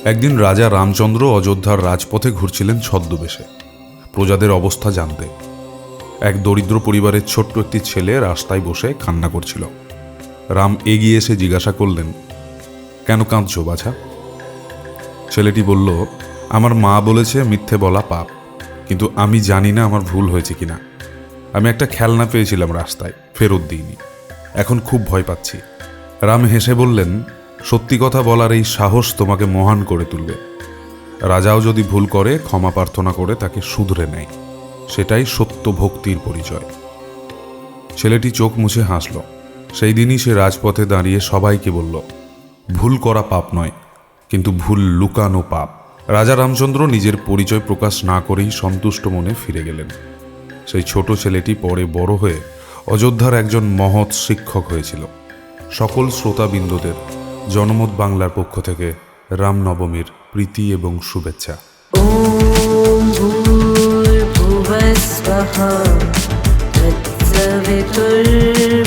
একদিন রাজা রামচন্দ্র অযোধ্যার রাজপথে ঘুরছিলেন ছদ্মবেশে প্রজাদের অবস্থা জানতে। এক দরিদ্র পরিবারের ছোট্ট একটি ছেলে রাস্তায় বসে কান্না করছিল। রাম এগিয়ে এসে জিজ্ঞাসা করলেন, কেন কাঁদছো বাছা? ছেলেটি বলল, আমার মা বলেছে মিথ্যে বলা পাপ, কিন্তু আমি জানি না আমার ভুল হয়েছে কিনা। আমি একটা খেলনা পেয়েছিলাম রাস্তায়, ফেরত দিইনি, এখন খুব ভয় পাচ্ছি। রাম হেসে বললেন, সত্যি কথা বলার এই সাহস তোমাকে মহান করে তুলবে। রাজাও যদি ভুল করে ক্ষমা প্রার্থনা করে তাকে শুধরে নেয়, সেটাই সত্য ভক্তির পরিচয়। ছেলেটি চোখ মুছে হাসল। সেই দিনই সে রাজপথে দাঁড়িয়ে সবাইকে বলল, ভুল করা পাপ নয়, কিন্তু ভুল লুকানো পাপ। রাজা রামচন্দ্র নিজের পরিচয় প্রকাশ না করেই সন্তুষ্ট মনে ফিরে গেলেন। সেই ছোট ছেলেটি পরে বড় হয়ে অযোধ্যার একজন মহৎ শিক্ষক হয়েছিল। সকল শ্রোতাবিন্দুদের জনমত বাংলার পক্ষ থেকে রামনবমীর প্রীতি এবং শুভেচ্ছা। ॐ भूर्भुवस्वः तत्सवितुर्वरेण्यम्